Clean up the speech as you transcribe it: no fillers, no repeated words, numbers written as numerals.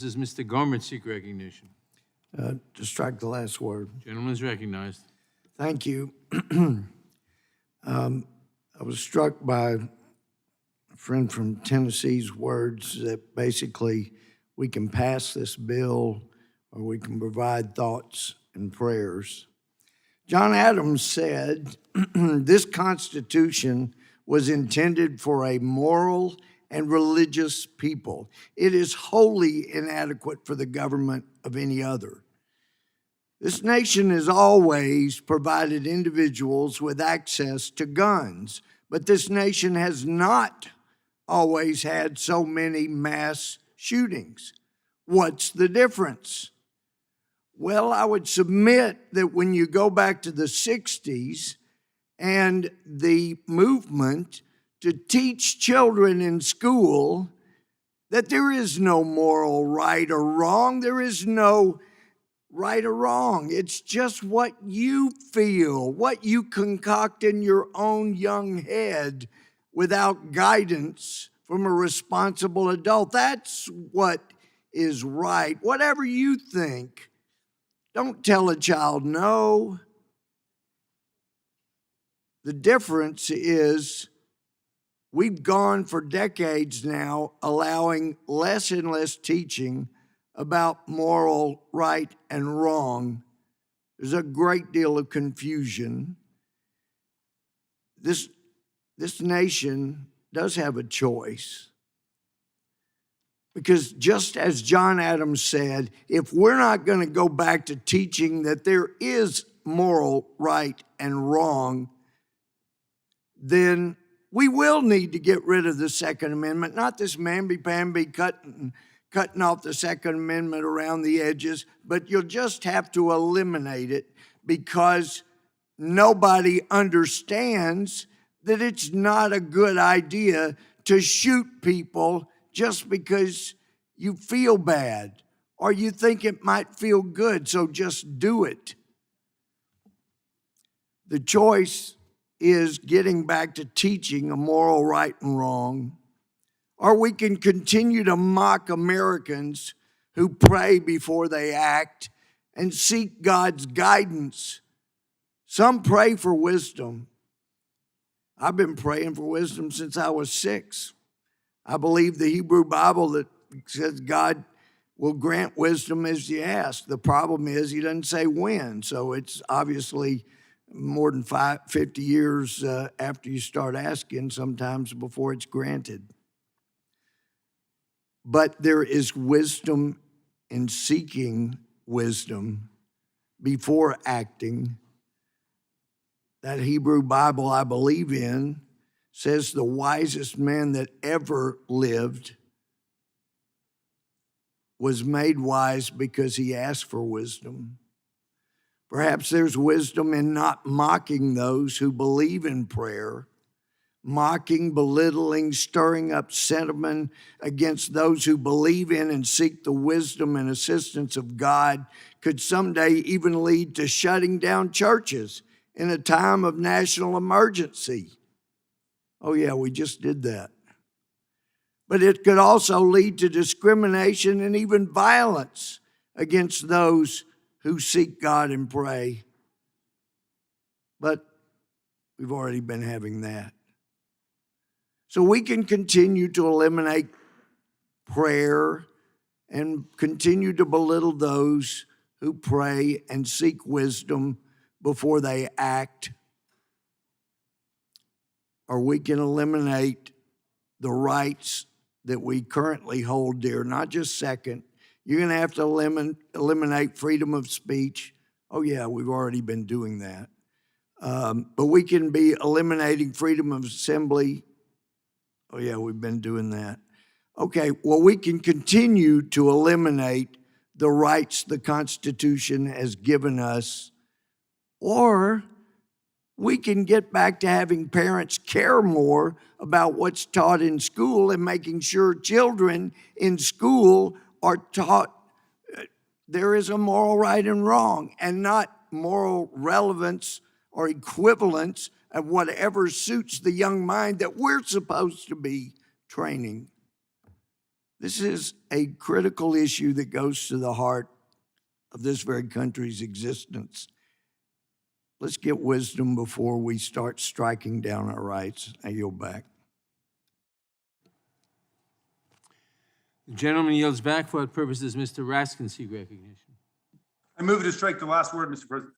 Does Mr. Gohmert seek recognition? To strike the last word. Gentleman is recognized. Thank you. I was struck by a friend from Tennessee's words that basically we can pass this bill or we can provide thoughts and prayers. John Adams said, this Constitution was intended for a moral and religious people. It is wholly inadequate for the government of any other. This nation has always provided individuals with access to guns, but this nation has not always had so many mass shootings. What's the difference? Well, I would submit that when you go back to the 60s and the movement to teach children in school that there is no moral right or wrong, there is no right or wrong. It's just what you feel, what you concoct in your own young head without guidance from a responsible adult. That's what is right. Whatever you think, don't tell a child no. The difference is we've gone for decades now allowing less and less teaching about moral right and wrong. There's a great deal of confusion. This nation does have a choice. Because just as John Adams said, if we're not going to go back to teaching that there is moral right and wrong, then we will need to get rid of the Second Amendment, not this mamby-pamby cutting off the Second Amendment around the edges, but you'll just have to eliminate it because nobody understands that it's not a good idea to shoot people just because you feel bad or you think it might feel good, so just do it. The choice is getting back to teaching a moral right and wrong, or we can continue to mock Americans who pray before they act and seek God's guidance. Some pray for wisdom. I've been praying for wisdom since I was 6. I believe the Hebrew Bible that says God will grant wisdom as you ask. The problem is he doesn't say when, so it's obviously more than 50 years after you start asking sometimes before it's granted. But there is wisdom in seeking wisdom before acting. That Hebrew Bible I believe in says the wisest man that ever lived was made wise because he asked for wisdom. Perhaps there's wisdom in not mocking those who believe in prayer, mocking, belittling, stirring up sentiment against those who believe in and seek the wisdom and assistance of God could someday even lead to shutting down churches in a time of national emergency. Oh yeah, we just did that. But it could also lead to discrimination and even violence against those who seek God and pray. But we've already been having that. So we can continue to eliminate prayer and continue to belittle those who pray and seek wisdom before they act. Or we can eliminate the rights that we currently hold dear, not just second. You're going to have to eliminate freedom of speech. Oh yeah, we've already been doing that. But we can be eliminating freedom of assembly. Oh yeah, we've been doing that. Okay, well, we can continue to eliminate the rights the Constitution has given us, or we can get back to having parents care more about what's taught in school and making sure children in school are taught there is a moral right and wrong and not moral relevance or equivalence of whatever suits the young mind that we're supposed to be training. This is a critical issue that goes to the heart of this very country's existence. Let's get wisdom before we start striking down our rights. I yield back. The gentleman yields back. For what purpose does Mr. Raskin seek recognition? I move to strike the last word, Mr. President.